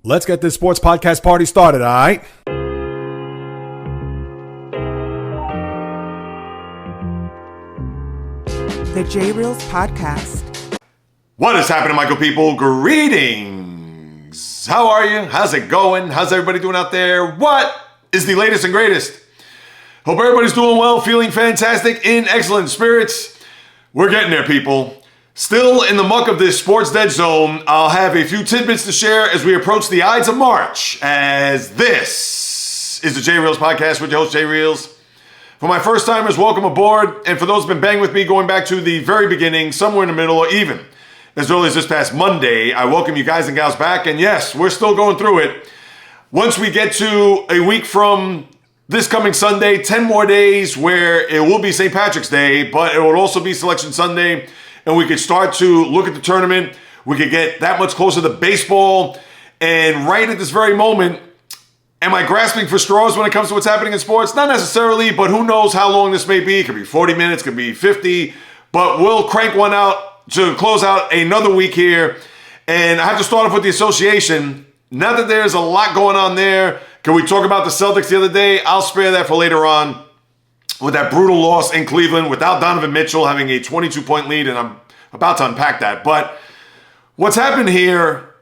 Let's get this sports podcast party started, all right? The J Reels Podcast. What is happening, Michael people? Greetings. How are you? How's it going? How's everybody doing out there? What is the latest and greatest? Hope everybody's doing well, feeling fantastic, in excellent spirits. We're getting there, people. Still in the muck of this sports dead zone, I'll have a few tidbits to share as we approach the Ides of March, as this is the J Reels Podcast with your host, J Reels. For my first timers, welcome aboard. And for those who've been banging with me going back to the very beginning, somewhere in the middle, or even as early as this past Monday, I welcome you guys and gals back. And yes, we're still going through it. Once we get to a week from this coming Sunday, 10 more days where it will be St. Patrick's Day, but it will also be Selection Sunday. And we could start to look at the tournament. We could get that much closer to baseball. And right at this very moment, am I grasping for straws when it comes to what's happening in sports? Not necessarily, but who knows how long this may be. It could be 40 minutes, it could be 50. But we'll crank one out to close out another week here. And I have to start off with the association. Now that there's a lot going on there, can we talk about the Celtics the other day? I'll spare that for later on. With that brutal loss in Cleveland, without Donovan Mitchell having a 22-point lead, and I'm about to unpack that. But what's happened here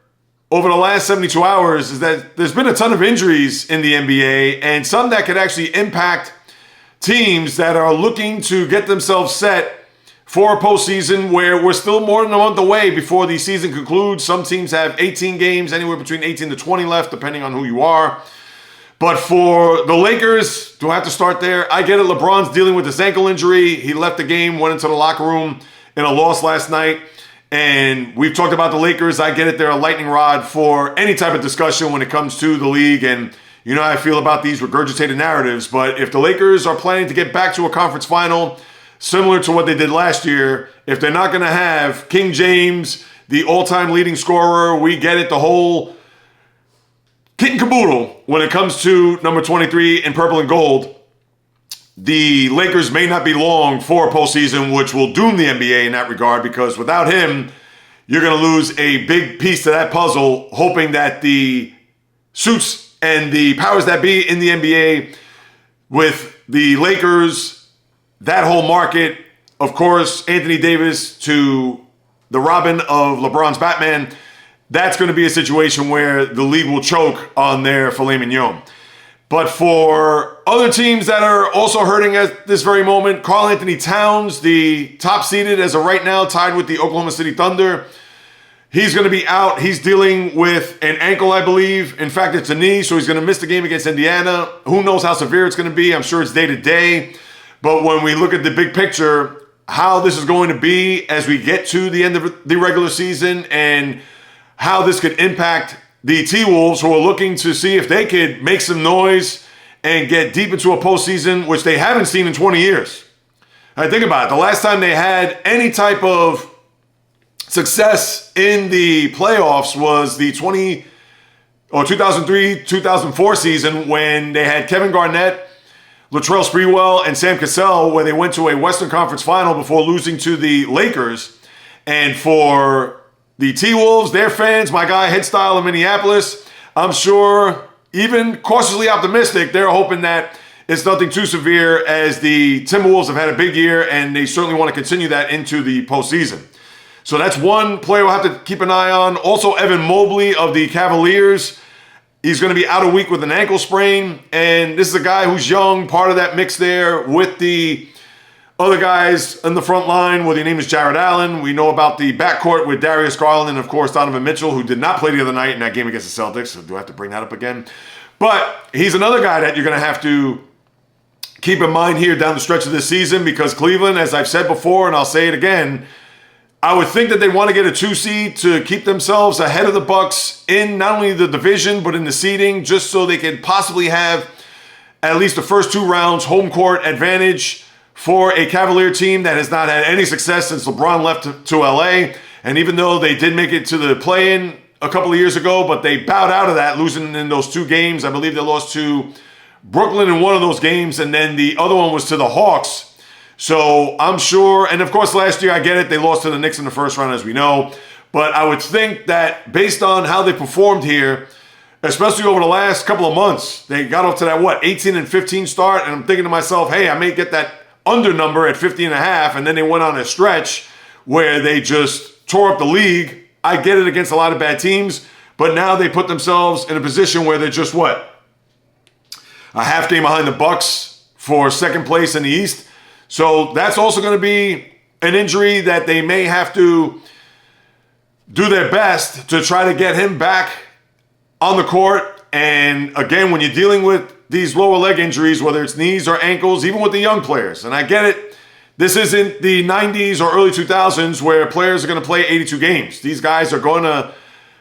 over the last 72 hours is that there's been a ton of injuries in the NBA, and some that could actually impact teams that are looking to get themselves set for a postseason where we're still more than a month away before the season concludes. Some teams have 18 games, anywhere between 18 to 20 left, depending on who you are. But for the Lakers, do I have to start there? I get it. LeBron's dealing with this ankle injury. He left the game, went into the locker room in a loss last night. And we've talked about the Lakers. I get it. They're a lightning rod for any type of discussion when it comes to the league. And you know how I feel about these regurgitated narratives. But if the Lakers are planning to get back to a conference final, similar to what they did last year, if they're not going to have King James, the all-time leading scorer, we get it, the whole kit and caboodle when it comes to number 23 in purple and gold, the Lakers may not be long for a postseason, which will doom the NBA in that regard, because without him, you're going to lose a big piece to that puzzle, hoping that the suits and the powers that be in the NBA with the Lakers, that whole market, of course, Anthony Davis to the Robin of LeBron's Batman, that's going to be a situation where the league will choke on their filet mignon. But for other teams that are also hurting at this very moment, Karl Anthony Towns, the top seeded as of right now, tied with the Oklahoma City Thunder. He's going to be out. He's dealing with an ankle, I believe. In fact, it's a knee, so he's going to miss the game against Indiana. Who knows how severe it's going to be? I'm sure it's day to day. But when we look at the big picture, how this is going to be as we get to the end of the regular season and how this could impact the T-Wolves, who are looking to see if they could make some noise and get deep into a postseason, which they haven't seen in 20 years. All right, think about it. The last time they had any type of success in the playoffs was the 2003-2004 season when they had Kevin Garnett, Latrell Sprewell, and Sam Cassell, where they went to a Western Conference final before losing to the Lakers. And for the T-Wolves, their fans, my guy Head Style in Minneapolis, I'm sure, even cautiously optimistic, they're hoping that it's nothing too severe, as the Timberwolves have had a big year and they certainly want to continue that into the postseason. So that's one player we'll have to keep an eye on. Also, Evan Mobley of the Cavaliers. He's going to be out a week with an ankle sprain. And this is a guy who's young, part of that mix there with the other guys in the front line, where the name is Jared Allen. We know about the backcourt with Darius Garland and, of course, Donovan Mitchell, who did not play the other night in that game against the Celtics. So do I have to bring that up again? But he's another guy that you're going to have to keep in mind here down the stretch of this season, because Cleveland, as I've said before, and I'll say it again, I would think that they want to get a 2 seed to keep themselves ahead of the Bucks in not only the division, but in the seeding, just so they could possibly have at least the first 2 rounds home court advantage for a Cavalier team that has not had any success since LeBron left to LA. And even though they did make it to the play-in a couple of years ago, but they bowed out of that, losing in those 2 games. I believe they lost to Brooklyn in one of those games, and then the other one was to the Hawks. So I'm sure, and of course last year, I get it, they lost to the Knicks in the first round, as we know. But I would think that based on how they performed here, especially over the last couple of months. They got up to that, 18 and 15 start, and I'm thinking to myself, hey, I may get that under number at 50 and a half, and then they went on a stretch where they just tore up the league. I get it against a lot of bad teams, but now they put themselves in a position where they're just a half game behind the Bucks for second place in the East. So that's also going to be an injury that they may have to do their best to try to get him back on the court. And again, when you're dealing with these lower leg injuries, whether it's knees or ankles, even with the young players, and I get it, this isn't the 90s or early 2000s where players are going to play 82 games. These guys are going to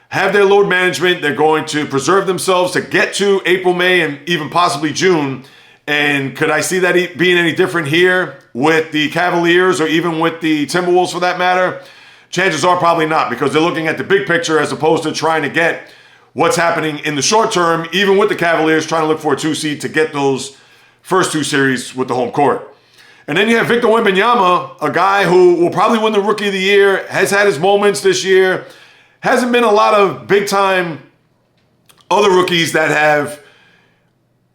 have their load management. They're going to preserve themselves to get to April, May, and even possibly June. And could I see that being any different here with the Cavaliers or even with the Timberwolves for that matter? Chances are probably not, because they're looking at the big picture as opposed to trying to get what's happening in the short term, even with the Cavaliers trying to look for a 2 seed to get those first 2 series with the home court. And then you have Victor Wembanyama, a guy who will probably win the Rookie of the Year, has had his moments this year. Hasn't been a lot of big-time other rookies that have,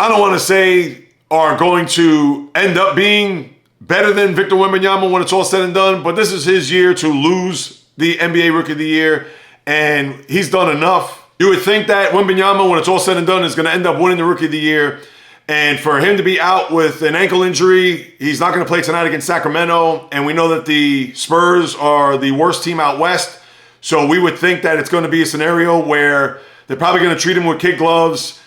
I don't want to say, are going to end up being better than Victor Wembanyama when it's all said and done, but this is his year to lose the NBA Rookie of the Year, and he's done enough. You would think that Wembanyama, when it's all said and done, is going to end up winning the Rookie of the Year. And for him to be out with an ankle injury, he's not going to play tonight against Sacramento. And we know that the Spurs are the worst team out west. So we would think that it's going to be a scenario where they're probably going to treat him with kid gloves.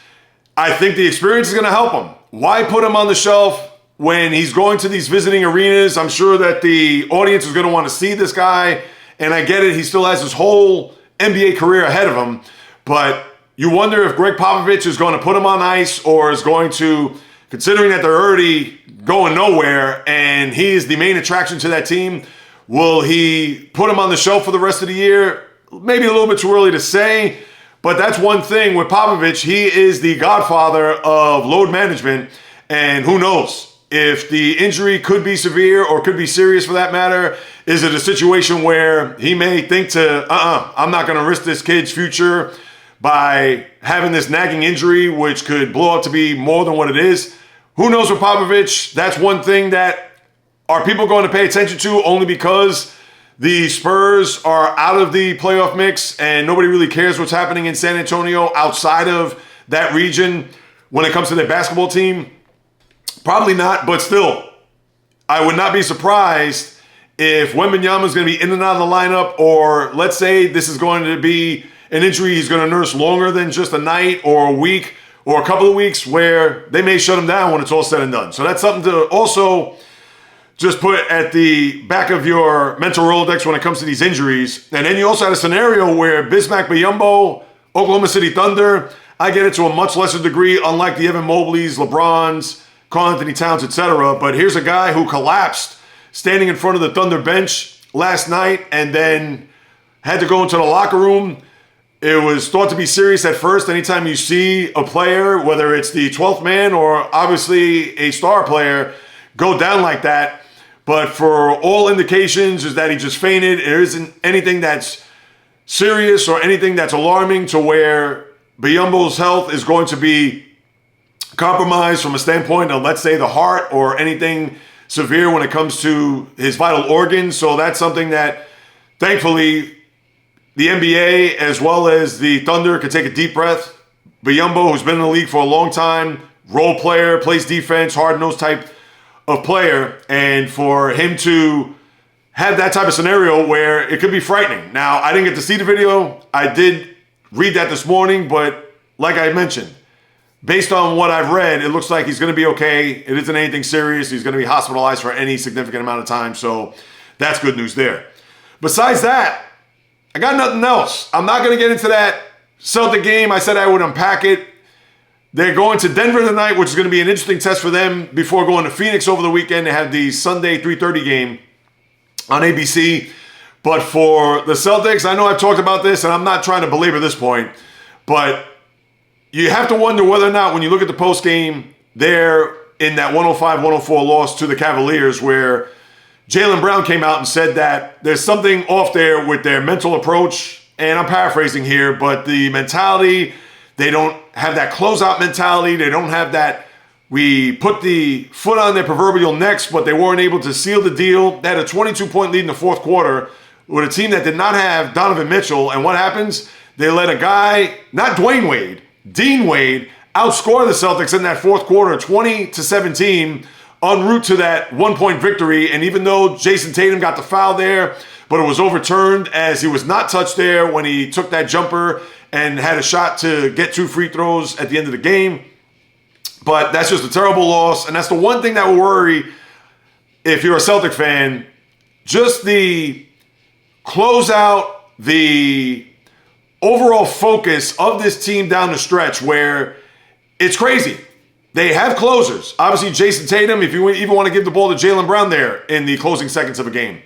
I think the experience is going to help him. Why put him on the shelf when he's going to these visiting arenas? I'm sure that the audience is going to want to see this guy. And I get it. He still has his whole NBA career ahead of him. But you wonder if Greg Popovich is going to put him on ice or is going to, considering that they're already going nowhere and he is the main attraction to that team, will he put him on the shelf for the rest of the year? Maybe a little bit too early to say, but that's one thing with Popovich. He is the godfather of load management, and who knows if the injury could be severe or could be serious for that matter. Is it a situation where he may think I'm not going to risk this kid's future by having this nagging injury, which could blow up to be more than what it is? Who knows with Popovich? That's one thing that are people going to pay attention to only because the Spurs are out of the playoff mix and nobody really cares what's happening in San Antonio outside of that region when it comes to their basketball team? Probably not, but still, I would not be surprised if Wembanyama is going to be in and out of the lineup, or let's say this is going to be an injury he's going to nurse longer than just a night or a week or a couple of weeks, where they may shut him down when it's all said and done. So that's something to also just put at the back of your mental Rolodex when it comes to these injuries. And then you also had a scenario where Bismack Biyombo, Oklahoma City Thunder, I get it to a much lesser degree, unlike the Evan Mobleys, LeBrons, Karl Anthony Towns, etc. But here's a guy who collapsed standing in front of the Thunder bench last night and then had to go into the locker room. It was thought to be serious at first. Anytime you see a player, whether it's the 12th man or obviously a star player, go down like that. But for all indications is that he just fainted. There isn't anything that's serious or anything that's alarming to where Biyombo's health is going to be compromised from a standpoint of, let's say, the heart or anything severe when it comes to his vital organs. So that's something that, thankfully, the NBA as well as the Thunder could take a deep breath. Biyombo, who's been in the league for a long time, role player, plays defense, hard-nosed type of player, and for him to have that type of scenario where it could be frightening. Now, I didn't get to see the video. I did read that this morning, but like I mentioned, based on what I've read, it looks like he's going to be okay. It isn't anything serious. He's going to be hospitalized for any significant amount of time, so that's good news there. Besides that, I got nothing else. I'm not going to get into that Celtic game. I said I would unpack it. They're going to Denver tonight, which is going to be an interesting test for them before going to Phoenix over the weekend. They have the Sunday 3:30 game on ABC. But for the Celtics, I know I've talked about this, and I'm not trying to belabor this point, but you have to wonder whether or not when you look at the post game, they're in that 105-104 loss to the Cavaliers, where Jaylen Brown came out and said that there's something off there with their mental approach, and I'm paraphrasing here, but the mentality They don't have that closeout mentality. They don't have that we put the foot on their proverbial necks, but they weren't able to seal the deal. They had a 22-point lead in the fourth quarter with a team that did not have Donovan Mitchell. And what happens? They let a guy, not Dwayne Wade, Dean Wade, outscore the Celtics in that fourth quarter, 20-17, en route to that one-point victory. And even though Jason Tatum got the foul there, but it was overturned as he was not touched there when he took that jumper and had a shot to get 2 free throws at the end of the game. But that's just a terrible loss. And that's the one thing that will worry if you're a Celtic fan. Just the closeout, the overall focus of this team down the stretch where it's crazy. They have closers. Obviously, Jason Tatum, if you even want to give the ball to Jaylen Brown there in the closing seconds of a game.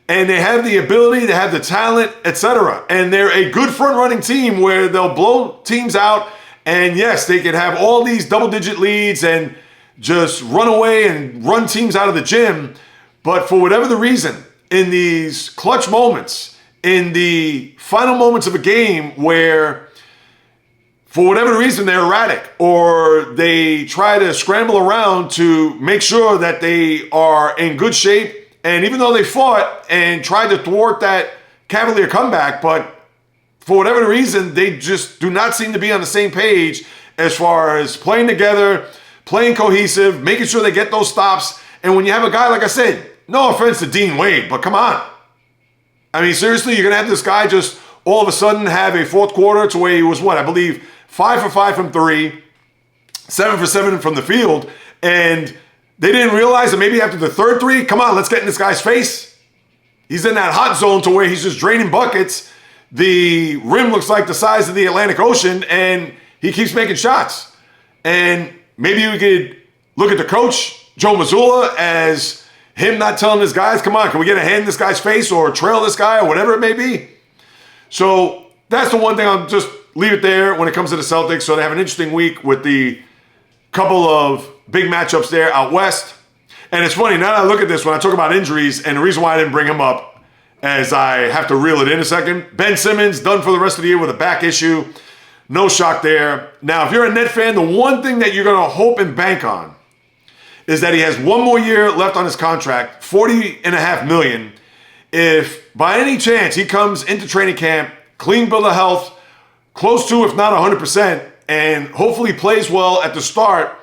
And they have the ability, they have the talent, etc. And they're a good front-running team where they'll blow teams out. And yes, they can have all these double-digit leads and just run away and run teams out of the gym. But for whatever the reason, in these clutch moments, in the final moments of a game where for whatever reason they're erratic or they try to scramble around to make sure that they are in good shape. And even though they fought and tried to thwart that Cavalier comeback, but for whatever reason, they just do not seem to be on the same page as far as playing together, playing cohesive, making sure they get those stops. And when you have a guy, like I said, no offense to Dean Wade, but come on. I mean, seriously, you're going to have this guy just all of a sudden have a fourth quarter to where he was, I believe, 5 for 5 from 3, 7 for 7 from the field. And they didn't realize that maybe after the third 3, come on, let's get in this guy's face. He's in that hot zone to where he's just draining buckets. The rim looks like the size of the Atlantic Ocean, and he keeps making shots. And maybe we could look at the coach, Joe Mazzulla, as him not telling his guys, come on, can we get a hand in this guy's face or trail this guy or whatever it may be? So that's the one thing. I'll just leave it there when it comes to the Celtics. So they have an interesting week with the couple of big matchups there out west. And it's funny, now that I look at this, when I talk about injuries, and the reason why I didn't bring him up, as I have to reel it in a second. Ben Simmons, done for the rest of the year with a back issue. No shock there. Now, if you're a Net fan, the one thing that you're going to hope and bank on is that he has one more year left on his contract, $40.5 million. If by any chance he comes into training camp, clean bill of health, close to, if not 100%, and hopefully plays well at the start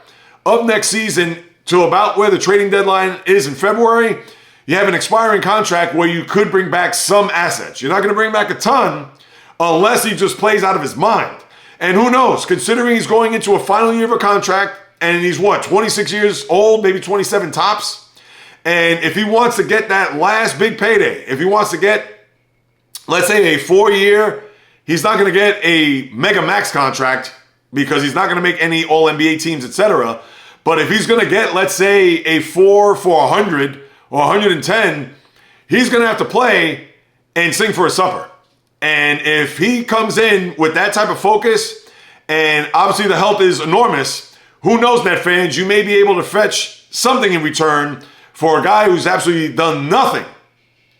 of next season to about where the trading deadline is in February, you have an expiring contract where you could bring back some assets. You're not going to bring back a ton unless he just plays out of his mind. And who knows, considering he's going into a final year of a contract and he's 26 years old, maybe 27 tops. And if he wants to get that last big payday, if he wants to get, let's say, a 4-year, he's not going to get a mega max contract because he's not going to make any all-NBA teams, etc. But if he's going to get, let's say, a 4 for 100 or 110, he's going to have to play and sing for a supper. And if he comes in with that type of focus, and obviously the health is enormous, who knows, Net fans, you may be able to fetch something in return for a guy who's absolutely done nothing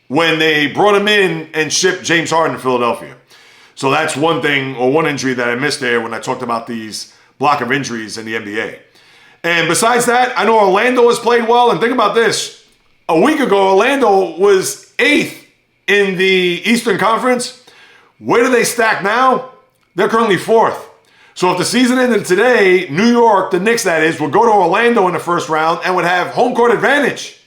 when they brought him in and shipped James Harden to Philadelphia. So that's one thing, or one injury that I missed there when I talked about these block of injuries in the NBA. And besides that, I know Orlando has played well, and think about this. A week ago, Orlando was 8th in the Eastern Conference. Where do they stack now? They're currently 4th. So if the season ended today, New York, the Knicks that is, would go to Orlando in the first round and would have home court advantage.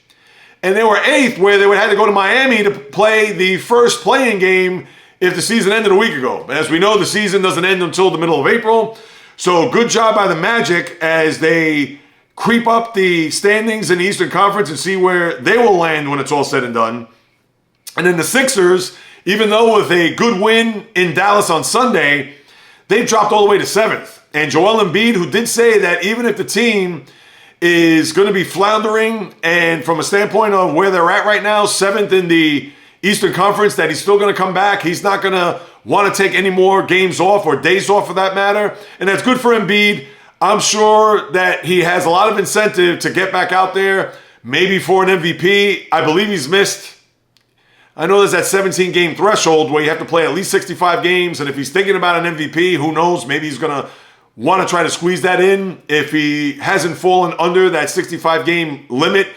And they were 8th, where they would have to go to Miami to play the first play-in game if the season ended a week ago. But as we know, the season doesn't end until the middle of April. So good job by the Magic as they creep up the standings in the Eastern Conference and see where they will land when it's all said and done. And then the Sixers, even though with a good win in Dallas on Sunday, they've dropped all the way to 7th. And Joel Embiid, who did say that even if the team is going to be floundering, and from a standpoint of where they're at right now, 7th in the Eastern Conference, that he's still going to come back. He's not going to want to take any more games off or days off for that matter. And that's good for Embiid. I'm sure that he has a lot of incentive to get back out there, maybe for an MVP. I believe he's missed, I know there's that 17-game threshold where you have to play at least 65 games, and if he's thinking about an MVP, who knows, maybe he's going to want to try to squeeze that in if he hasn't fallen under that 65-game limit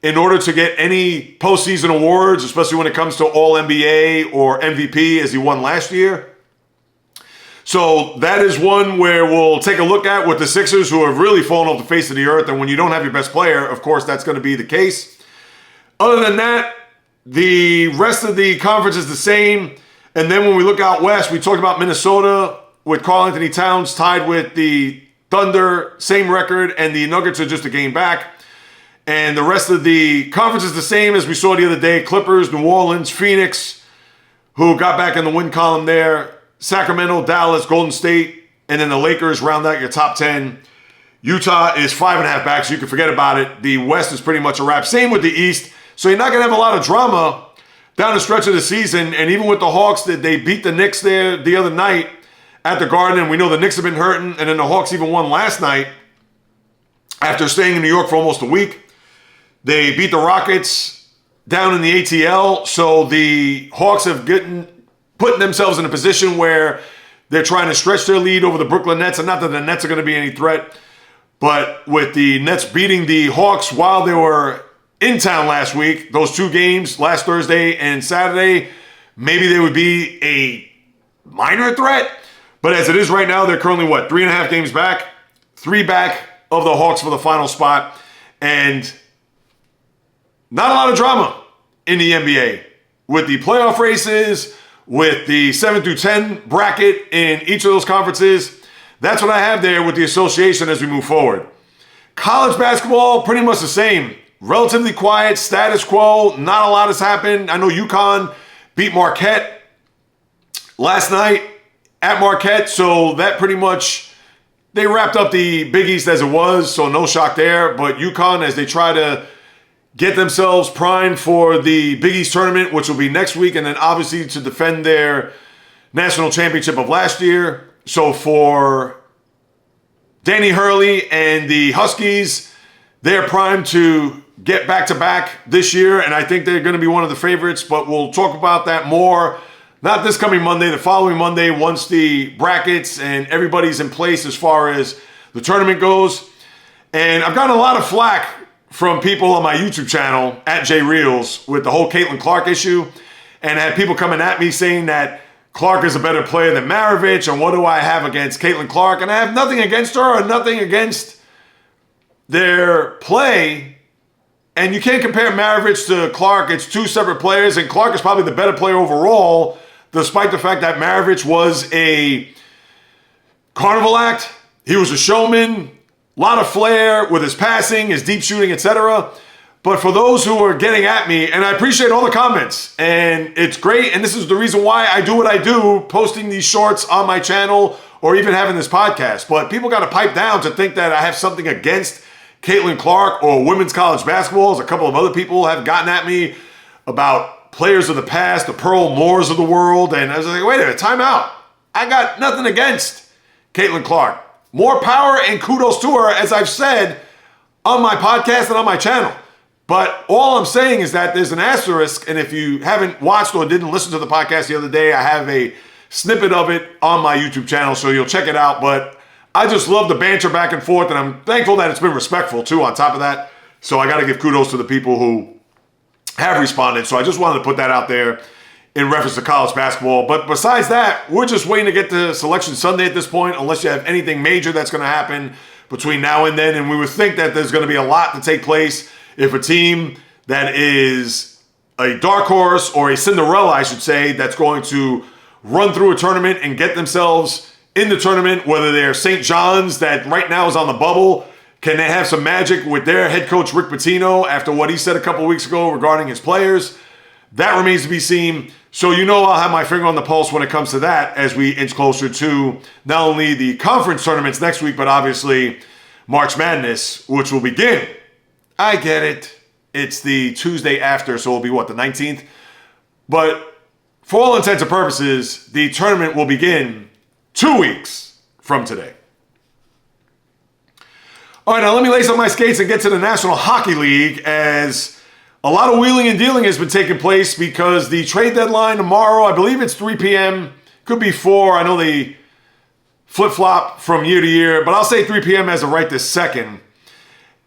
in order to get any postseason awards, especially when it comes to All-NBA or MVP as he won last year. So that is one where we'll take a look at with the Sixers, who have really fallen off the face of the earth. And when you don't have your best player, of course, that's going to be the case. Other than that, the rest of the conference is the same. And then when we look out west, we talked about Minnesota with Karl Anthony Towns tied with the Thunder, same record, and the Nuggets are just a game back. And the rest of the conference is the same as we saw the other day. Clippers, New Orleans, Phoenix, who got back in the win column there. Sacramento, Dallas, Golden State, and then the Lakers round out your top 10. Utah is 5.5 back, so you can forget about it. The West is pretty much a wrap. Same with the East. So you're not going to have a lot of drama down the stretch of the season. And even with the Hawks, that they beat the Knicks there the other night at the Garden, and we know the Knicks have been hurting, and then the Hawks even won last night after staying in New York for almost a week. They beat the Rockets down in the ATL, so the Hawks have putting themselves in a position where they're trying to stretch their lead over the Brooklyn Nets, and not that the Nets are going to be any threat, but with the Nets beating the Hawks while they were in town last week, those two games, last Thursday and Saturday, maybe they would be a minor threat. But as it is right now, they're currently, 3.5 games back? 3 back of the Hawks for the final spot. And not a lot of drama in the NBA. With the playoff races, with the 7 through 10 bracket in each of those conferences, that's what I have there with the association as we move forward. College basketball, pretty much the same. Relatively quiet, status quo, not a lot has happened. I know UConn beat Marquette last night at Marquette, so that pretty much, they wrapped up the Big East as it was, so no shock there. But UConn, as they try to get themselves primed for the Big East tournament, which will be next week, and then obviously to defend their national championship of last year. So for Danny Hurley and the Huskies, they're primed to get back-to-back this year, and I think they're going to be one of the favorites, but we'll talk about that more, not this coming Monday, the following Monday, once the brackets and everybody's in place as far as the tournament goes. And I've gotten a lot of flack from people on my YouTube channel, at JReels, with the whole Caitlin Clark issue, and I had people coming at me saying that Clark is a better player than Maravich, and what do I have against Caitlin Clark? And I have nothing against her or nothing against their play, and you can't compare Maravich to Clark. It's two separate players, and Clark is probably the better player overall, despite the fact that Maravich was a carnival act. He was a showman, a lot of flair with his passing, his deep shooting, etc. But for those who are getting at me, and I appreciate all the comments, and it's great, and this is the reason why I do what I do, posting these shorts on my channel or even having this podcast. But people got to pipe down to think that I have something against Caitlin Clark or women's college basketball, as a couple of other people have gotten at me about players of the past, the Pearl Moores of the world, and I was like, wait a minute, time out. I got nothing against Caitlin Clark. More power and kudos to her, as I've said on my podcast and on my channel. But all I'm saying is that there's an asterisk, and if you haven't watched or didn't listen to the podcast the other day, I have a snippet of it on my YouTube channel, so you'll check it out. But I just love the banter back and forth, and I'm thankful that it's been respectful, too, on top of that. So I got to give kudos to the people who have responded. So I just wanted to put that out there in reference to college basketball. But besides that, we're just waiting to get to Selection Sunday at this point, unless you have anything major that's going to happen between now and then. And we would think that there's going to be a lot to take place if a team that is a dark horse, or a Cinderella, I should say, that's going to run through a tournament and get themselves in the tournament, whether they're St. John's, that right now is on the bubble. Can they have some magic with their head coach, Rick Pitino, after what he said a couple of weeks ago regarding his players? That remains to be seen. So you know I'll have my finger on the pulse when it comes to that as we inch closer to not only the conference tournaments next week, but obviously March Madness, which will begin. I get it. It's the Tuesday after, so it'll be what, the 19th? But for all intents and purposes, the tournament will begin 2 weeks from today. All right, now let me lace up my skates and get to the National Hockey League, as a lot of wheeling and dealing has been taking place because the trade deadline tomorrow, I believe it's 3 p.m., could be 4. I know they flip-flop from year to year, but I'll say 3 p.m. as of right this second.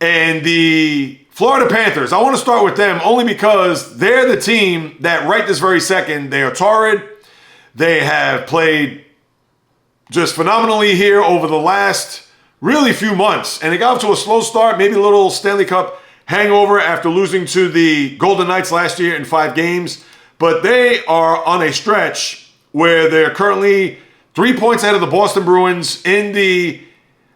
And the Florida Panthers, I want to start with them only because they're the team that right this very second, they are torrid. They have played just phenomenally here over the last really few months. And they got off to a slow start, maybe a little Stanley Cup hangover after losing to the Golden Knights last year in 5 games. But they are on a stretch where they're currently 3 points ahead of the Boston Bruins in the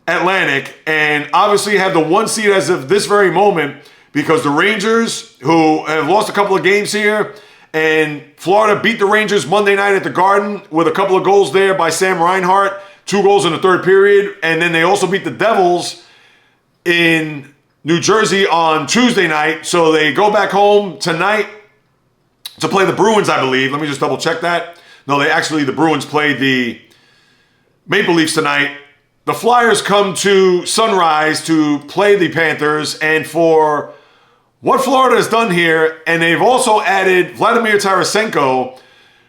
Atlantic, and obviously have the 1 seed as of this very moment because the Rangers, who have lost a couple of games here, and Florida beat the Rangers Monday night at the Garden with a couple of goals there by Sam Reinhart, 2 goals in the third period, and then they also beat the Devils in New Jersey on Tuesday night. So they go back home tonight to play the Bruins, I believe. Let me just double check that. No, the Bruins played the Maple Leafs tonight. The Flyers come to Sunrise to play the Panthers, and for what Florida has done here, and they've also added Vladimir Tarasenko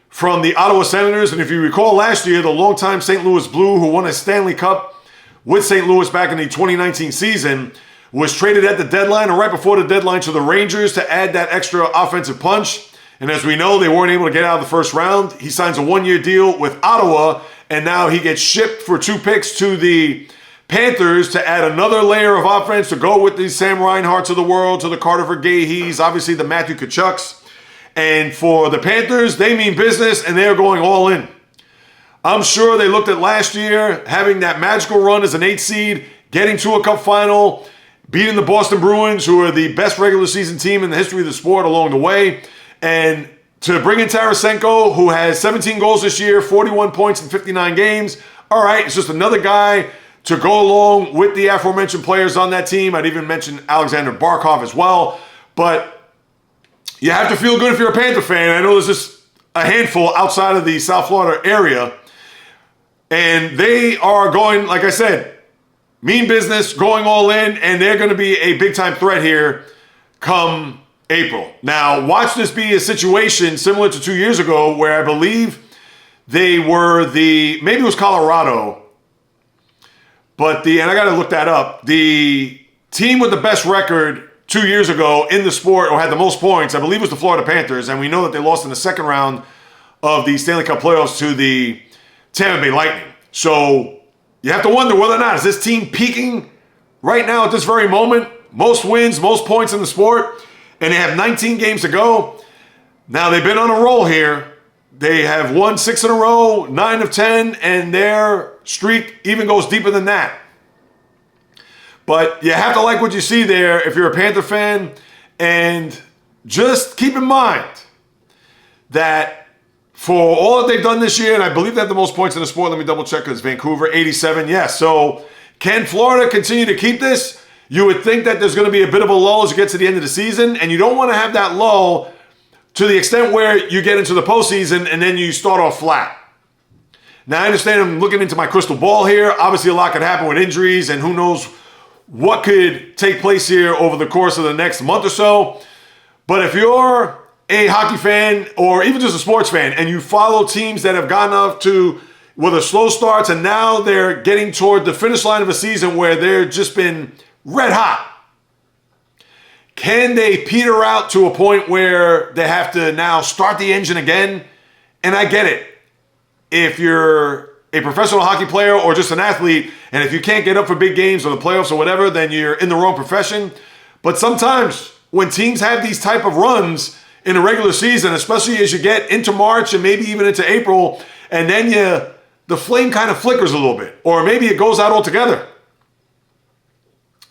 from the Ottawa Senators, and if you recall last year, the longtime St. Louis Blue who won a Stanley Cup with St. Louis back in the 2019 season was traded at the deadline or right before the deadline to the Rangers to add that extra offensive punch. And as we know, they weren't able to get out of the first round. He signs a 1-year deal with Ottawa, and now he gets shipped for 2 picks to the Panthers to add another layer of offense to go with the Sam Reinharts of the world, to the Carter Vergehis, obviously the Matthew Tkachuks. And for the Panthers, they mean business, and they're going all in. I'm sure they looked at last year, having that magical run as an 8 seed, getting to a cup final, beating the Boston Bruins, who are the best regular season team in the history of the sport along the way. And to bring in Tarasenko, who has 17 goals this year, 41 points in 59 games. All right, it's just another guy to go along with the aforementioned players on that team. I'd even mention Alexander Barkov as well. But you have to feel good if you're a Panther fan. I know there's just a handful outside of the South Florida area. And they are going, like I said, mean business, going all in, and they're going to be a big-time threat here come April. Now, watch this be a situation similar to 2 years ago where I believe they were maybe it was Colorado, but and I got to look that up, the team with the best record 2 years ago in the sport, or had the most points, I believe was the Florida Panthers, and we know that they lost in the second round of the Stanley Cup playoffs to the Tampa Bay Lightning. So you have to wonder whether or not, is this team peaking right now at this very moment? Most wins, most points in the sport, and they have 19 games to go. Now, they've been on a roll here. They have won 6 in a row, 9 of 10, and their streak even goes deeper than that. But you have to like what you see there if you're a Panther fan, and just keep in mind that for all that they've done this year, and I believe they have the most points in the sport, let me double check, because Vancouver, 87, yes. So can Florida continue to keep this? You would think that there's going to be a bit of a lull as you get to the end of the season, and you don't want to have that lull to the extent where you get into the postseason and then you start off flat. Now, I understand I'm looking into my crystal ball here. Obviously, a lot could happen with injuries, and who knows what could take place here over the course of the next month or so. But if you're a hockey fan or even just a sports fan and you follow teams that have gotten off to with a slow starts and now they're getting toward the finish line of a season where they've just been red hot, can they peter out to a point where they have to now start the engine again? And I get it. If you're a professional hockey player or just an athlete, and if you can't get up for big games or the playoffs or whatever, then you're in the wrong profession. But sometimes when teams have these type of runs in a regular season, especially as you get into March and maybe even into April, and then the flame kind of flickers a little bit, or maybe it goes out altogether.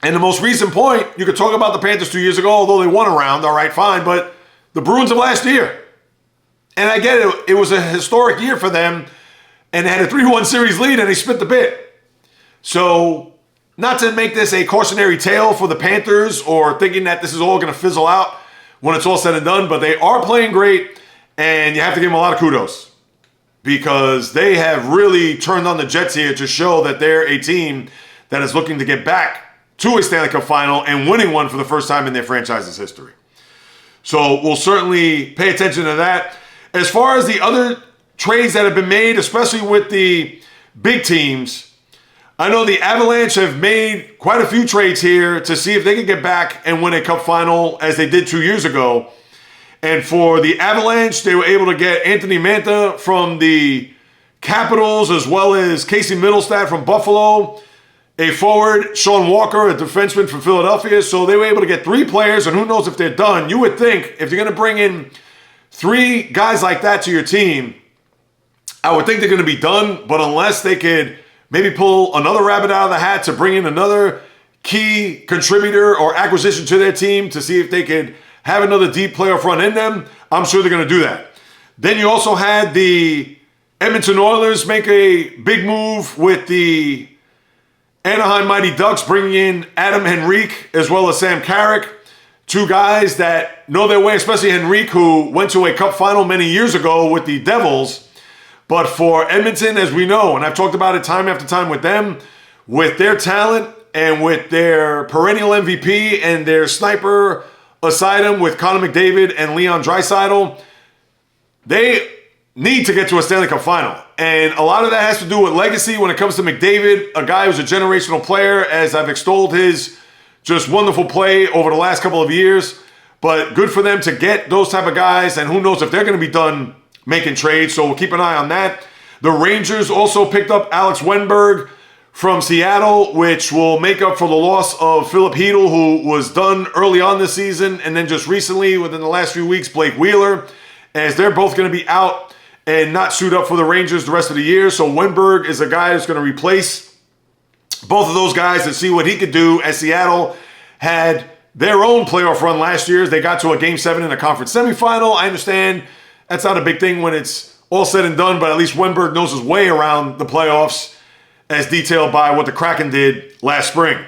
And the most recent point, you could talk about the Panthers 2 years ago, although they won a round, all right, fine, but the Bruins of last year. And I get it, it was a historic year for them, and they had a 3-1 series lead, and they split the bit. So, not to make this a cautionary tale for the Panthers or thinking that this is all going to fizzle out when it's all said and done, but they are playing great, and you have to give them a lot of kudos because they have really turned on the Jets here to show that they're a team that is looking to get back to a Stanley Cup final and winning one for the first time in their franchise's history. So we'll certainly pay attention to that. As far as the other trades that have been made, especially with the big teams, I know the Avalanche have made quite a few trades here to see if they can get back and win a cup final as they did 2 years ago. And for the Avalanche, they were able to get Anthony Mantha from the Capitals, as well as Casey Middlestat from Buffalo, a forward, Sean Walker, a defenseman from Philadelphia. So they were able to get 3 players, and who knows if they're done. You would think if you're going to bring in 3 guys like that to your team, I would think they're going to be done. But unless they could maybe pull another rabbit out of the hat to bring in another key contributor or acquisition to their team to see if they could have another deep playoff run in them, I'm sure they're going to do that. Then you also had the Edmonton Oilers make a big move with the Anaheim Mighty Ducks, bringing in Adam Henrique as well as Sam Carrick, 2 guys that know their way, especially Henrique, who went to a cup final many years ago with the Devils. But for Edmonton, as we know, and I've talked about it time after time with them, with their talent and with their perennial MVP and their sniper aside them with Connor McDavid and Leon Draisaitl, they need to get to a Stanley Cup final. And a lot of that has to do with legacy when it comes to McDavid, a guy who's a generational player, as I've extolled his just wonderful play over the last couple of years. But good for them to get those type of guys, and who knows if they're going to be done making trades, so we'll keep an eye on that. The Rangers also picked up Alex Wenberg from Seattle, which will make up for the loss of Philip Hedl, who was done early on this season, and then just recently, within the last few weeks, Blake Wheeler, as they're both going to be out and not suit up for the Rangers the rest of the year. So Wenberg is a guy who's going to replace both of those guys and see what he could do, as Seattle had their own playoff run last year as they got to a Game 7 in a conference semifinal. I understand that's not a big thing when it's all said and done, but at least Wenberg knows his way around the playoffs, as detailed by what the Kraken did last spring.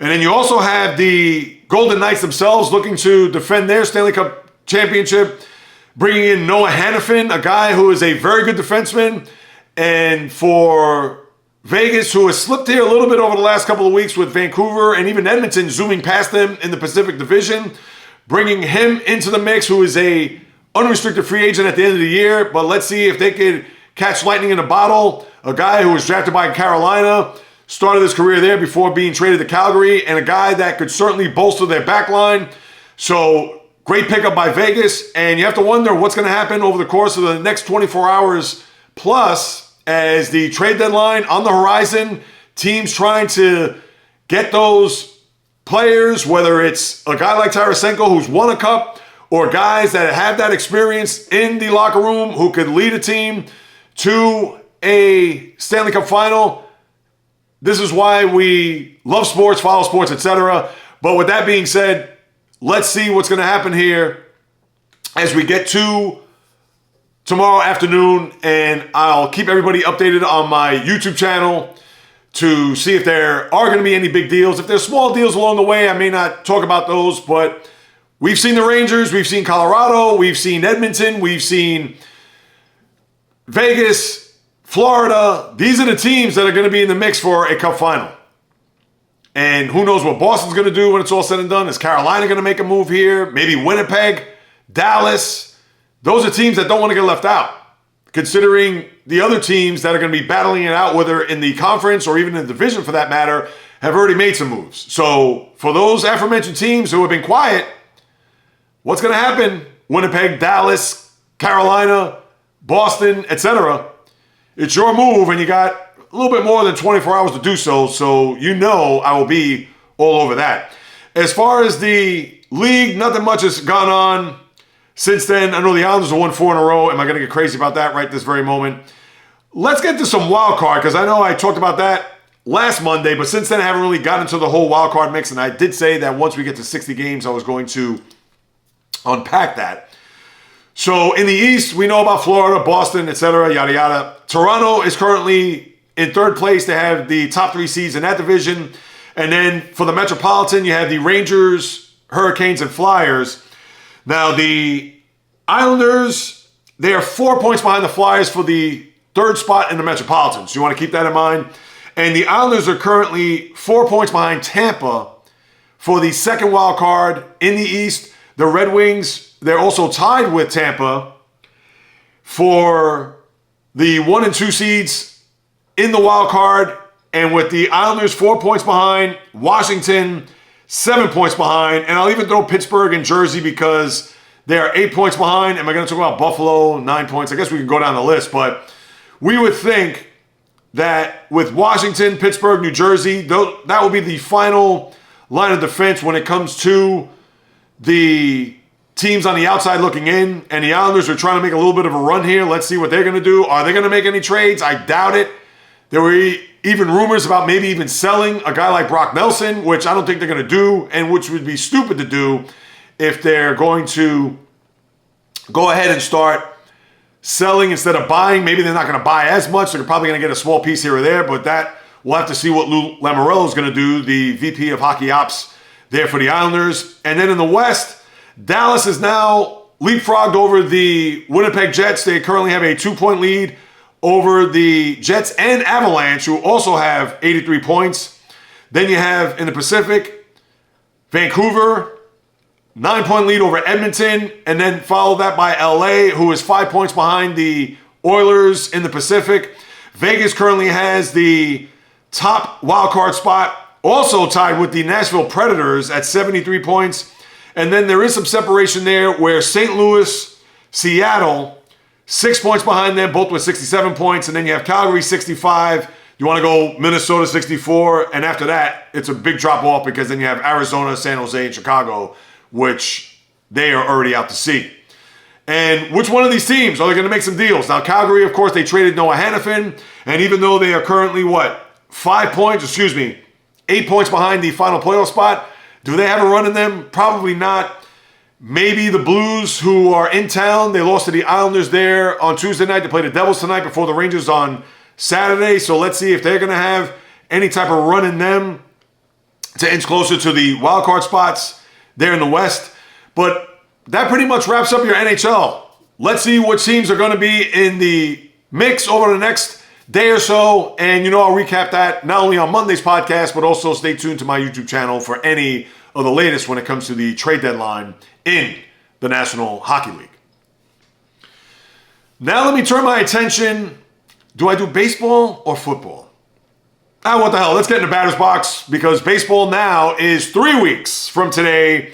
And then you also have the Golden Knights themselves looking to defend their Stanley Cup championship, bringing in Noah Hannafin, a guy who is a very good defenseman, and for Vegas, who has slipped here a little bit over the last couple of weeks with Vancouver and even Edmonton zooming past them in the Pacific Division, bringing him into the mix, who is a unrestricted free agent at the end of the year. But let's see if they could catch lightning in a bottle. A guy who was drafted by Carolina, started his career there before being traded to Calgary, and a guy that could certainly bolster their back line. So great pickup by Vegas, and you have to wonder what's going to happen over the course of the next 24 hours plus as the trade deadline on the horizon, teams trying to get those players, whether it's a guy like Tarasenko who's won a cup, or guys that have that experience in the locker room who could lead a team to a Stanley Cup final. This is why we love sports, follow sports, etc. But with that being said, let's see what's going to happen here as we get to tomorrow afternoon, and I'll keep everybody updated on my YouTube channel to see if there are going to be any big deals. If there's small deals along the way, I may not talk about those, but we've seen the Rangers, we've seen Colorado, we've seen Edmonton, we've seen Vegas, Florida. These are the teams that are going to be in the mix for a cup final. And who knows what Boston's going to do when it's all said and done. Is Carolina going to make a move here? Maybe Winnipeg, Dallas. Those are teams that don't want to get left out, considering the other teams that are going to be battling it out, whether in the conference or even in the division for that matter, have already made some moves. So for those aforementioned teams who have been quiet, what's going to happen? Winnipeg, Dallas, Carolina, Boston, etc. It's your move, and you got a little bit more than 24 hours to do so, so you know I will be all over that. As far as the league, nothing much has gone on since then. I know the Islanders have won 4 in a row. Am I going to get crazy about that right this very moment? Let's get to some wild card, because I know I talked about that last Monday, but since then I haven't really gotten into the whole wild card mix, and I did say that once we get to 60 games, I was going to unpack that. So in the East, we know about Florida, Boston, etc., yada, yada. Toronto is currently in third place. They have the top 3 seeds in that division. And then for the Metropolitan, you have the Rangers, Hurricanes, and Flyers. Now, the Islanders, they are 4 points behind the Flyers for the third spot in the Metropolitan. So you want to keep that in mind. And the Islanders are currently 4 points behind Tampa for the second wild card in the East. The Red Wings, they're also tied with Tampa for the 1 and 2 seeds in the wild card. And with the Islanders 4 points behind, Washington 7 points behind. And I'll even throw Pittsburgh and Jersey because they are 8 points behind. Am I going to talk about Buffalo, 9 points? I guess we can go down the list. But we would think that with Washington, Pittsburgh, New Jersey, that will be the final line of defense when it comes to the teams on the outside looking in. And the Islanders are trying to make a little bit of a run here. Let's see what they're going to do. Are they going to make any trades? I doubt it. There were even rumors about maybe even selling a guy like Brock Nelson, which I don't think they're going to do, and which would be stupid to do if they're going to go ahead and start selling instead of buying. Maybe they're not going to buy as much. They're probably going to get a small piece here or there, but that we'll have to see what Lou Lamoriello is going to do, the VP of Hockey Ops there for the Islanders. And then in the West, Dallas is now leapfrogged over the Winnipeg Jets. They currently have a 2-point lead over the Jets and Avalanche, who also have 83 points. Then you have in the Pacific, Vancouver, 9-point lead over Edmonton, and then follow that by LA, who is 5 points behind the Oilers in the Pacific. Vegas currently has the top wildcard spot, also tied with the Nashville Predators at 73 points. And then there is some separation there where St. Louis, Seattle, 6 points behind them, both with 67 points. And then you have Calgary, 65. You want to go Minnesota, 64. And after that, it's a big drop off because then you have Arizona, San Jose, and Chicago, which they are already out to sea. And which one of these teams are they going to make some deals? Now, Calgary, of course, they traded Noah Hannafin. And even though they are currently, 8 points behind the final playoff spot, do they have a run in them? Probably not. Maybe the Blues, who are in town, they lost to the Islanders there on Tuesday night. They play the Devils tonight before the Rangers on Saturday. So let's see if they're going to have any type of run in them to inch closer to the wild card spots there in the West. But that pretty much wraps up your NHL. Let's see what teams are going to be in the mix over the next day or so. And I'll recap that not only on Monday's podcast, but also stay tuned to my YouTube channel for any of the latest when it comes to the trade deadline in the National Hockey League. Now let me turn my attention. Do I do baseball or football? What the hell? Let's get in the batter's box because baseball now is 3 weeks from today,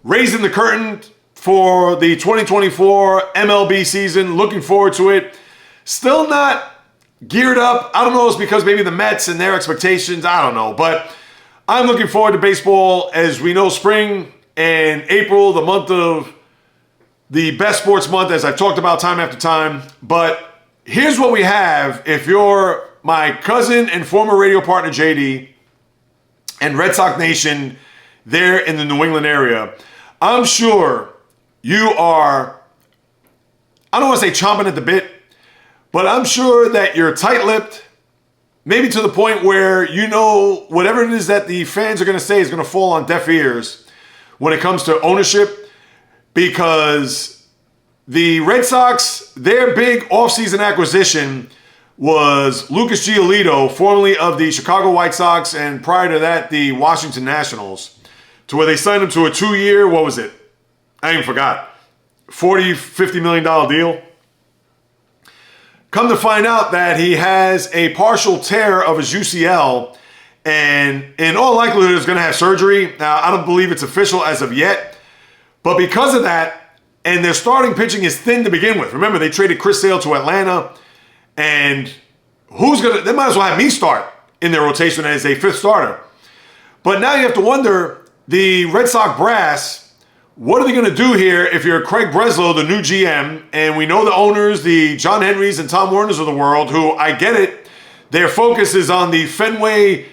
raising the curtain for the 2024 MLB season. Looking forward to it. Still not geared up. I don't know if it's because maybe the Mets and their expectations. I don't know. But I'm looking forward to baseball. As we know, spring and April, the month of the best sports month, as I've talked about time after time. But here's what we have. If you're my cousin and former radio partner, JD, and Red Sox Nation there in the New England area, I'm sure you are, I don't want to say chomping at the bit, but I'm sure that you're tight-lipped, maybe to the point where whatever it is that the fans are going to say is going to fall on deaf ears when it comes to ownership, because the Red Sox, their big offseason acquisition was Lucas Giolito, formerly of the Chicago White Sox, and prior to that, the Washington Nationals, to where they signed him to a 2-year, what was it? I even forgot. $40-50 million deal. Come to find out that he has a partial tear of his UCL and in all likelihood is going to have surgery. Now, I don't believe it's official as of yet, but because of that, and their starting pitching is thin to begin with. Remember, they traded Chris Sale to Atlanta, and they might as well have me start in their rotation as a fifth starter. But now you have to wonder, the Red Sox brass, what are they going to do here if you're Craig Breslow, the new GM, and we know the owners, the John Henrys and Tom Werners of the world, who, I get it, their focus is on the Fenway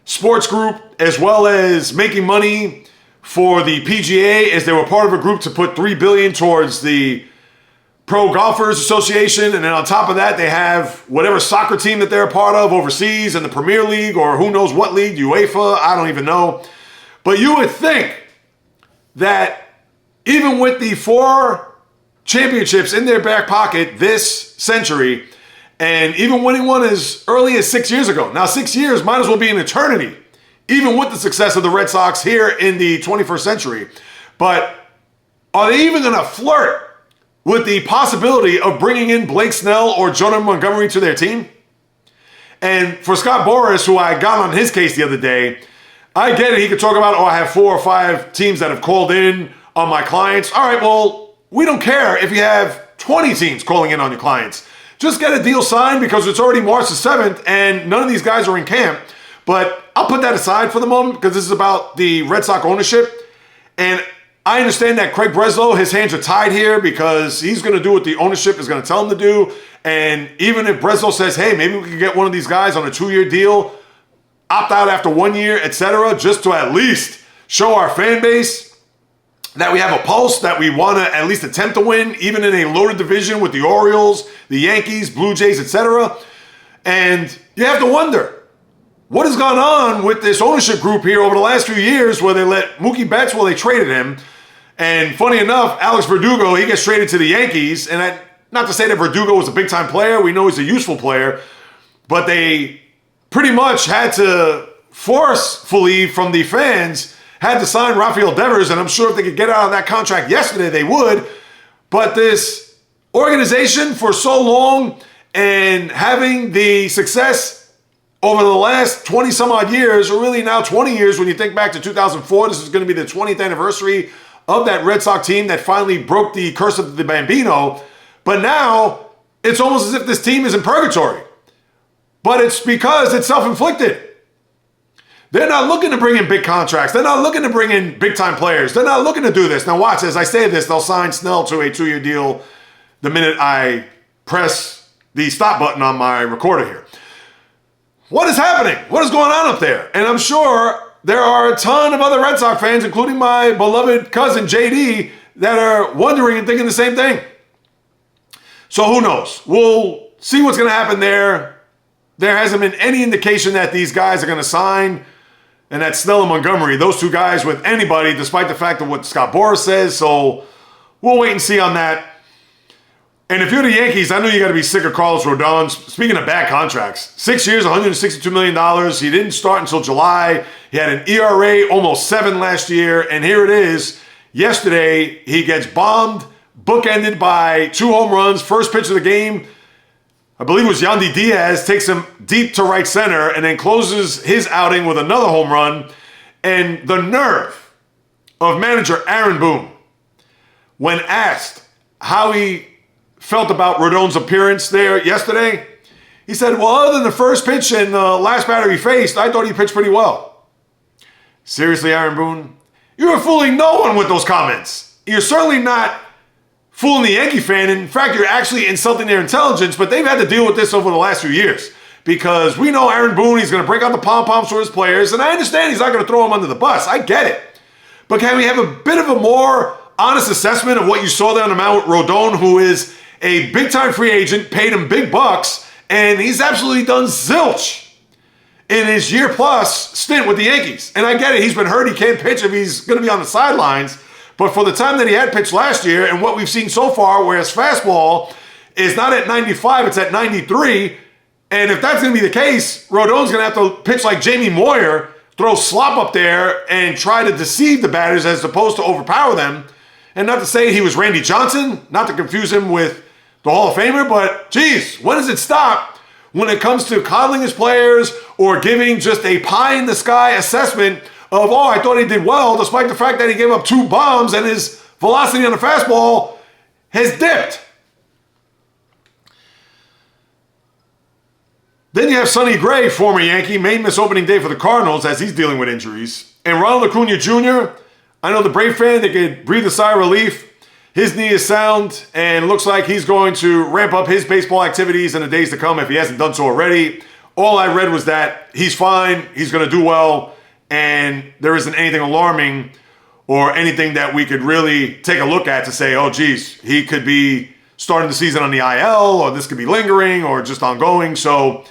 Sports Group as well as making money for the PGA, as they were part of a group to put $3 billion towards the Pro Golfers Association. And then on top of that, they have whatever soccer team that they're a part of overseas in the Premier League or who knows what league, UEFA, I don't even know. But you would think that even with the 4 championships in their back pocket this century, and even winning one as early as 6 years ago. Now, 6 years might as well be an eternity, even with the success of the Red Sox here in the 21st century. But Are they even going to flirt with the possibility of bringing in Blake Snell or Jordan Montgomery to their team? And for Scott Boras, who I got on his case the other day, I get it. He could talk about, oh, I have 4 or 5 teams that have called in on my clients. All right, well, we don't care if you have 20 teams calling in on your clients. Just get a deal signed because it's already March the 7th and none of these guys are in camp. But I'll put that aside for the moment because this is about the Red Sox ownership. And I understand that Craig Breslow, his hands are tied here because he's going to do what the ownership is going to tell him to do. And even if Breslow says, hey, maybe we can get one of these guys on a 2-year deal, opt out after 1 year, etc., just to at least show our fan base that we have a pulse, that we want to at least attempt to win, even in a loaded division with the Orioles, the Yankees, Blue Jays, etc. And you have to wonder, what has gone on with this ownership group here over the last few years where they let Mookie Betts, well, they traded him. And funny enough, Alex Verdugo, he gets traded to the Yankees. And not to say that Verdugo was a big-time player. We know he's a useful player. But they pretty much had to forcefully from the fans, had to sign Rafael Devers. And I'm sure if they could get out of that contract yesterday, they would. But this organization for so long and having the success over the last 20 some odd years, or really now 20 years when you think back to 2004, this is going to be the 20th anniversary of that Red Sox team that finally broke the curse of the Bambino. But now it's almost as if this team is in purgatory. But it's because it's self-inflicted. They're not looking to bring in big contracts. They're not looking to bring in big-time players. They're not looking to do this. Now watch, as I say this, they'll sign Snell to a 2-year deal the minute I press the stop button on my recorder here. What is happening? What is going on up there? And I'm sure there are a ton of other Red Sox fans, including my beloved cousin JD, that are wondering and thinking the same thing. So who knows? We'll see what's going to happen there. There hasn't been any indication that these guys are going to sign, and that Snell and Montgomery, those 2 guys with anybody, despite the fact of what Scott Boras says. So we'll wait and see on that. And if you're the Yankees, I know you got to be sick of Carlos Rodon. Speaking of bad contracts, 6 years, $162 million. He didn't start until July. He had an ERA almost 7 last year. And here it is. Yesterday, he gets bombed, bookended by 2 home runs. First pitch of the game, I believe it was Yandy Diaz, takes him deep to right center and then closes his outing with another home run. And the nerve of manager Aaron Boone, when asked how he felt about Rodon's appearance there yesterday, he said, well, other than the first pitch and the last batter he faced, I thought he pitched pretty well. Seriously, Aaron Boone? You were fooling no one with those comments. You're certainly not fooling the Yankee fan. In fact, you're actually insulting their intelligence, but they've had to deal with this over the last few years because we know Aaron Boone, he's going to break out the pom-poms for his players, and I understand he's not going to throw them under the bus. I get it. But can we have a bit of a more honest assessment of what you saw there on the mound with Rodon, who is a big-time free agent, paid him big bucks, and he's absolutely done zilch in his year-plus stint with the Yankees. And I get it. He's been hurt. He can't pitch if he's going to be on the sidelines. But for the time that he had pitched last year and what we've seen so far, where his fastball is not at 95, it's at 93. And if that's going to be the case, Rodon's going to have to pitch like Jamie Moyer, throw slop up there and try to deceive the batters as opposed to overpower them. And not to say he was Randy Johnson, not to confuse him with the Hall of Famer, but geez, when does it stop when it comes to coddling his players or giving just a pie-in-the-sky assessment of, oh, I thought he did well, despite the fact that he gave up 2 bombs and his velocity on the fastball has dipped. Then you have Sonny Gray, former Yankee, may miss opening day for the Cardinals as he's dealing with injuries. And Ronald Acuna Jr., I know the Brave fan, they could breathe a sigh of relief. His knee is sound and looks like he's going to ramp up his baseball activities in the days to come if he hasn't done so already. All I read was that he's fine, he's going to do well, and there isn't anything alarming or anything that we could really take a look at to say, oh, geez, he could be starting the season on the IL, or this could be lingering, or just ongoing. So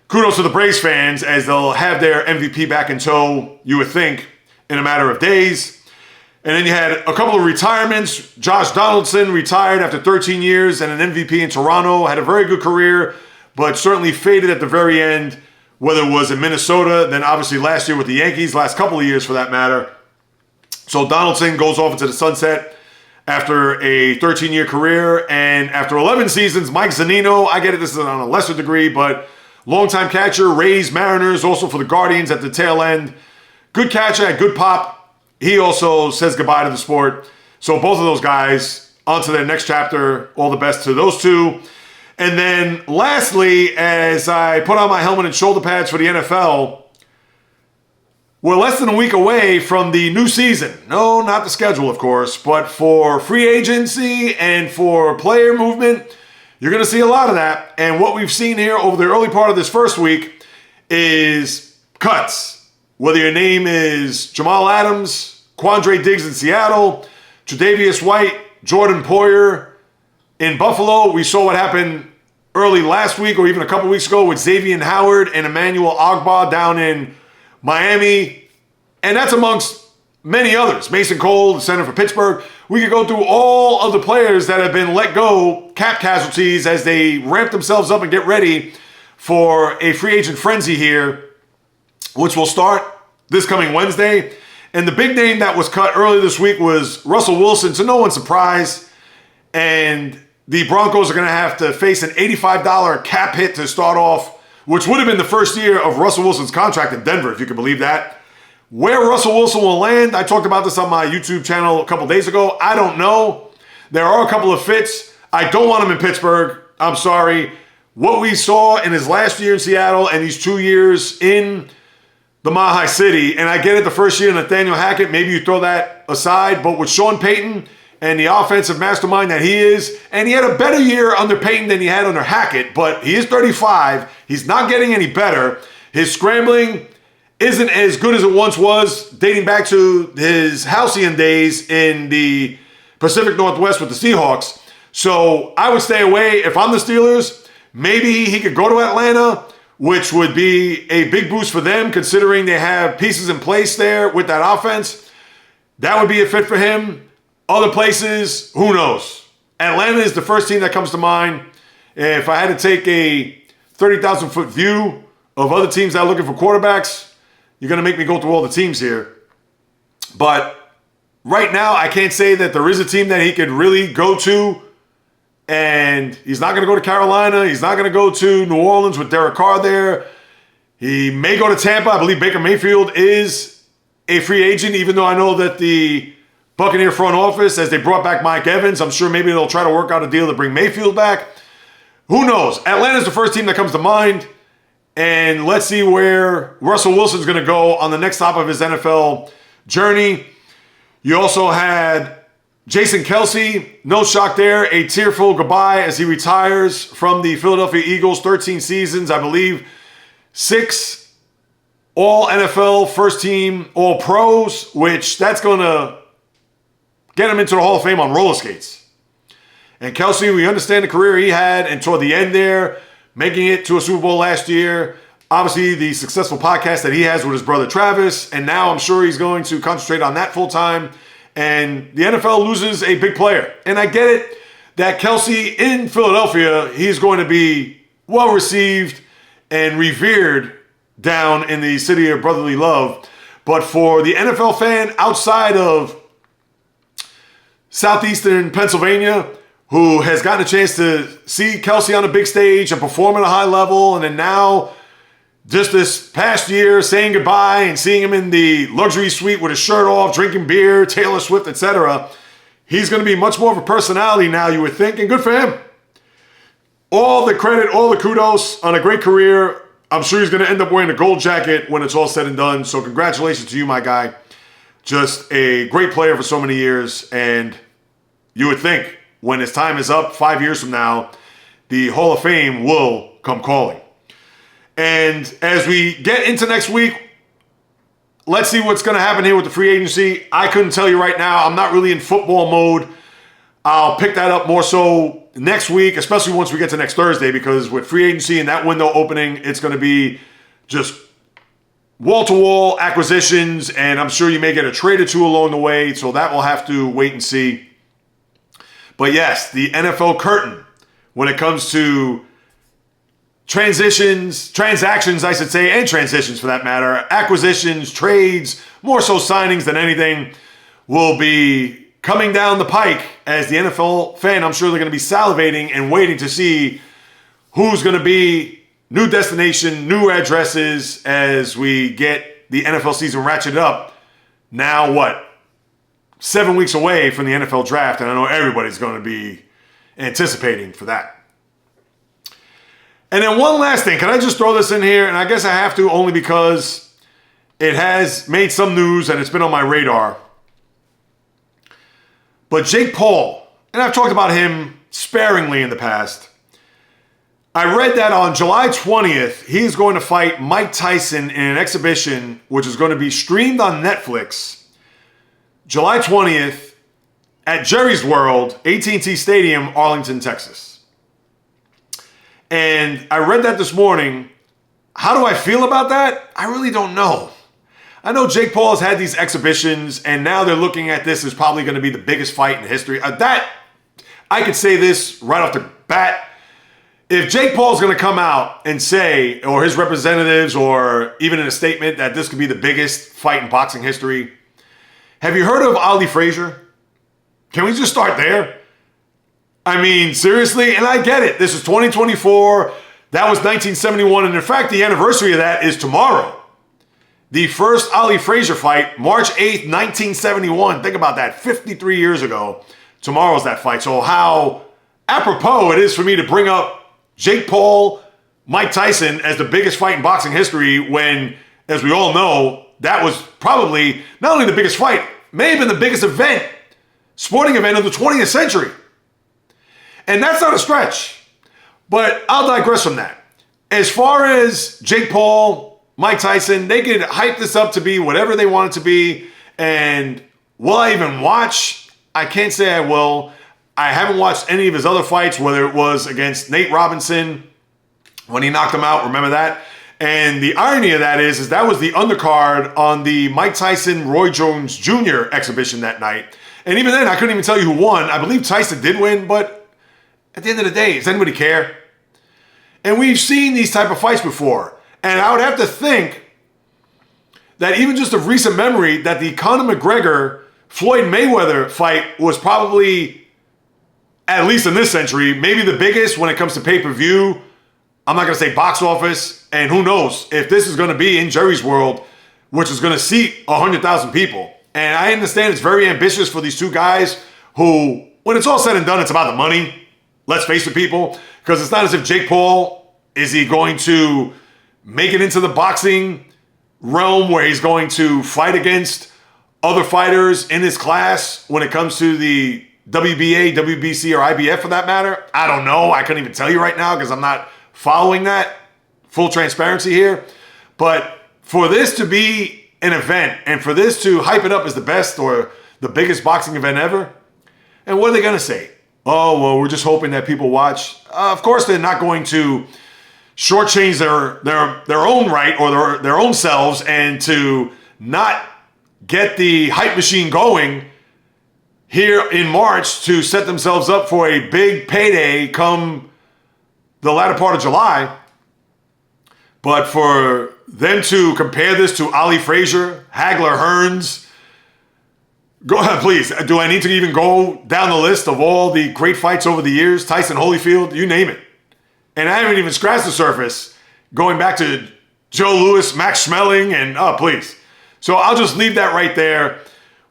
kudos to the Braves fans as they'll have their MVP back in tow, you would think, in a matter of days. And then you had a couple of retirements. Josh Donaldson retired after 13 years and an MVP in Toronto. Had a very good career, but certainly faded at the very end, whether it was in Minnesota, then obviously last year with the Yankees, last couple of years for that matter. So Donaldson goes off into the sunset. after a 13-year career. And after 11 seasons, Mike Zunino, I get it, this is on a lesser degree, but longtime catcher, Rays, Mariners, also for the Guardians at the tail end. Good catcher, had good pop. He also says goodbye to the sport. So both of those guys, on to their next chapter. All the best to those two. And then lastly, as I put on my helmet and shoulder pads for the NFL, we're less than a week away from the new season. No, not the schedule, of course, but for free agency and for player movement, you're going to see a lot of that. And what we've seen here over the early part of this first week is cuts. Whether your name is Jamal Adams, Quandre Diggs in Seattle, Tre'Davious White, Jordan Poyer in Buffalo. We saw what happened early last week or even a couple weeks ago with Xavier Howard and Emmanuel Ogbah down in Miami. And that's amongst many others. Mason Cole, the center for Pittsburgh. We could go through all of the players that have been let go, cap casualties, as they ramp themselves up and get ready for a free agent frenzy here, which will start this coming Wednesday. And the big name that was cut earlier this week was Russell Wilson, to no one's surprise. And the Broncos are going to have to face an $85 cap hit to start off, which would have been the first year of Russell Wilson's contract in Denver, if you can believe that. Where Russell Wilson will land, I talked about this on my YouTube channel a couple days ago. I don't know. There are a couple of fits. I don't want him in Pittsburgh. I'm sorry. What we saw in his last year in Seattle and these 2 years in the Mile City, and I get it, the first year Nathaniel Hackett, maybe you throw that aside, but with Sean Payton and the offensive mastermind that he is, and he had a better year under Payton than he had under Hackett, but he is 35. He's not getting any better. His scrambling isn't as good as it once was, dating back to his halcyon days in the Pacific Northwest with the Seahawks. So I would stay away. If I'm the Steelers, maybe he could go to Atlanta, which would be a big boost for them considering they have pieces in place there with that offense. That would be a fit for him. Other places, who knows? Atlanta is the first team that comes to mind. If I had to take a 30,000-foot view of other teams that are looking for quarterbacks, you're going to make me go through all the teams here. But right now, I can't say that there is a team that he could really go to. And he's not going to go to Carolina. He's not going to go to New Orleans with Derek Carr there. He may go to Tampa. I believe Baker Mayfield is a free agent, even though I know that the Buccaneer front office, as they brought back Mike Evans, I'm sure maybe they'll try to work out a deal to bring Mayfield back. Who knows? Atlanta's the first team that comes to mind. And let's see where Russell Wilson's going to go on the next stop of his NFL journey. You also had Jason Kelce, no shock there, a tearful goodbye as he retires from the Philadelphia Eagles, 13 seasons, I believe 6 all-NFL, first-team, all-pros, which that's going to get him into the Hall of Fame on roller skates. And Kelce, we understand the career he had and toward the end there, making it to a Super Bowl last year. Obviously, the successful podcast that he has with his brother Travis, and now I'm sure he's going to concentrate on that full-time. And the NFL loses a big player. And I get it that Kelce in Philadelphia, he's going to be well received and revered down in the city of brotherly love. But for the NFL fan outside of southeastern Pennsylvania, who has gotten a chance to see Kelce on a big stage and perform at a high level, and then now just this past year, saying goodbye and seeing him in the luxury suite with his shirt off, drinking beer, Taylor Swift, etc. He's going to be much more of a personality now, you would think, and good for him. All the credit, all the kudos on a great career. I'm sure he's going to end up wearing a gold jacket when it's all said and done. So congratulations to you, my guy. Just a great player for so many years. And you would think when his time is up 5 years from now, the Hall of Fame will come calling. And as we get into next week, let's see what's going to happen here with the free agency. I couldn't tell you right now. I'm not really in football mode. I'll pick that up more so next week, especially once we get to next Thursday, because with free agency and that window opening, it's going to be just wall-to-wall acquisitions, and I'm sure you may get a trade or two along the way, so that will have to wait and see. But yes, the NFL curtain, when it comes to transactions, I should say, and transitions for that matter, acquisitions, trades, more so signings than anything, will be coming down the pike as the NFL fan. I'm sure they're going to be salivating and waiting to see who's going to be new destination, new addresses as we get the NFL season ratcheted up. Now, 7 weeks away from the NFL draft, and I know everybody's going to be anticipating for that. And then one last thing. Can I just throw this in here? And I guess I have to only because it has made some news and it's been on my radar. But Jake Paul, and I've talked about him sparingly in the past. I read that on July 20th, he is going to fight Mike Tyson in an exhibition which is going to be streamed on Netflix. July 20th at Jerry's World, AT&T Stadium, Arlington, Texas. And I read that this morning. How do I feel about that? I really don't know. I know Jake Paul has had these exhibitions, and now they're looking at this as probably going to be the biggest fight in history. I could say this right off the bat. If Jake Paul's going to come out and say, or his representatives, or even in a statement that this could be the biggest fight in boxing history, have you heard of Ali Frazier? Can we just start there? I mean, seriously, and I get it. This is 2024. That was 1971, and in fact, the anniversary of that is tomorrow. The first Ali Frazier fight, March 8th, 1971. Think about that, 53 years ago. Tomorrow's that fight. So how apropos it is for me to bring up Jake Paul, Mike Tyson as the biggest fight in boxing history when, as we all know, that was probably not only the biggest fight, may have been the biggest sporting event of the 20th century. And that's not a stretch, but I'll digress from that. As far as Jake Paul, Mike Tyson, they could hype this up to be whatever they want it to be. And will I even watch? I can't say I will. I haven't watched any of his other fights, whether it was against Nate Robinson when he knocked him out. Remember that? And the irony of that is that was the undercard on the Mike Tyson, Roy Jones Jr. exhibition that night. And even then, I couldn't even tell you who won. I believe Tyson did win, but at the end of the day, does anybody care? And we've seen these type of fights before. And I would have to think that even just of recent memory, that the Conor McGregor, Floyd Mayweather fight was probably, at least in this century, maybe the biggest when it comes to pay-per-view. I'm not going to say box office. And who knows if this is going to be in Jerry's World, which is going to seat 100,000 people. And I understand it's very ambitious for these two guys who, when it's all said and done, it's about the money. Let's face it, people, because it's not as if Jake Paul, is he going to make it into the boxing realm where he's going to fight against other fighters in his class when it comes to the WBA, WBC, or IBF for that matter? I don't know. I couldn't even tell you right now because I'm not following that. Full transparency here. But for this to be an event and for this to hype it up as the best or the biggest boxing event ever, and what are they going to say? Oh, well, we're just hoping that people watch. Of course, they're not going to shortchange their own right or their own selves and to not get the hype machine going here in March to set themselves up for a big payday come the latter part of July. But for them to compare this to Ali Frazier, Hagler Hearns, go ahead, please. Do I need to even go down the list of all the great fights over the years? Tyson Holyfield, you name it. And I haven't even scratched the surface going back to Joe Louis, Max Schmeling, and please. So I'll just leave that right there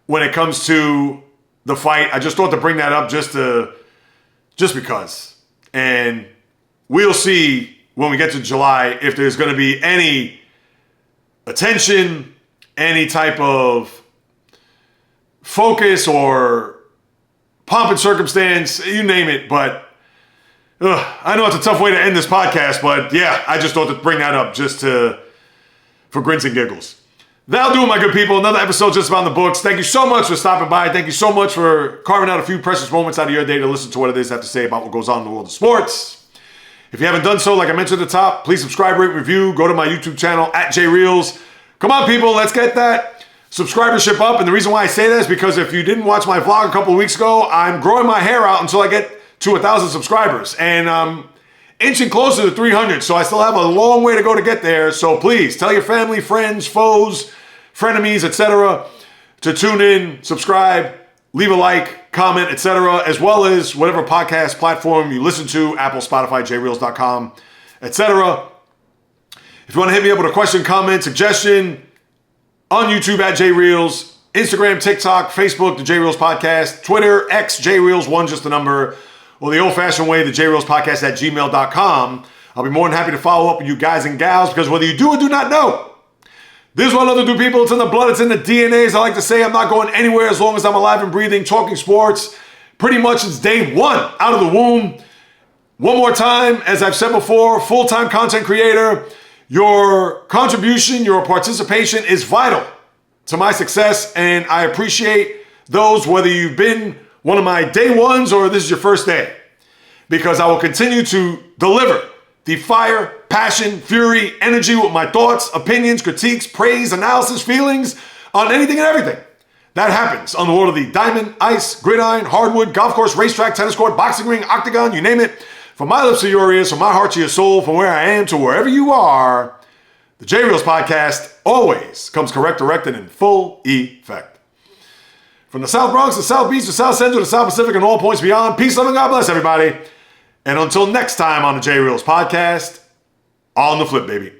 when it comes to the fight. I just thought to bring that up just because. And we'll see when we get to July if there's going to be any attention, any type of focus or pomp and circumstance, you name it. But I know it's a tough way to end this podcast, but yeah, I just thought to bring that up just for grins and giggles. That'll do it, my good people. Another episode just about the books. Thank you so much for stopping by. Thank you so much for carving out a few precious moments out of your day to listen to what it is I have to say about what goes on in the world of sports. If you haven't done so, like I mentioned at the top, please subscribe, rate, review. Go to my YouTube channel, @JReels. Come on, people. Let's get that subscribership up. And the reason why I say that is because if you didn't watch my vlog a couple of weeks ago, I'm growing my hair out until I get to 1,000 subscribers. And I'm inching closer to 300. So I still have a long way to go to get there. So please tell your family, friends, foes, frenemies, etc. to tune in, subscribe, leave a like, comment, etc., as well as whatever podcast platform you listen to, Apple, Spotify, jreels.com, etc. If you want to hit me up with a question, comment, suggestion, on YouTube at jreels, Instagram, TikTok, Facebook, the J-Reels Podcast, Twitter, X, jreels1, just the number, or the old-fashioned way, the J-Reels Podcast at gmail.com. I'll be more than happy to follow up with you guys and gals, because whether you do or do not know, this is what I love to do, people. It's in the blood, it's in the DNA. As I like to say, I'm not going anywhere as long as I'm alive and breathing, talking sports. Pretty much it's day one out of the womb. One more time, as I've said before, full-time content creator. Your contribution, your participation is vital to my success, and I appreciate those, whether you've been one of my day ones or this is your first day, because I will continue to deliver the fire, passion, fury, energy with my thoughts, opinions, critiques, praise, analysis, feelings on anything and everything that happens on the world of the diamond, ice, gridiron, hardwood, golf course, racetrack, tennis court, boxing ring, octagon, you name it. From my lips to your ears, from my heart to your soul, from where I am to wherever you are, the J-Reels Podcast always comes correct, direct, and in full effect. From the South Bronx, the South Beach, the South Central, the South Pacific, and all points beyond, peace, love, and God bless everybody. And until next time on the J-Reels Podcast, on the flip, baby.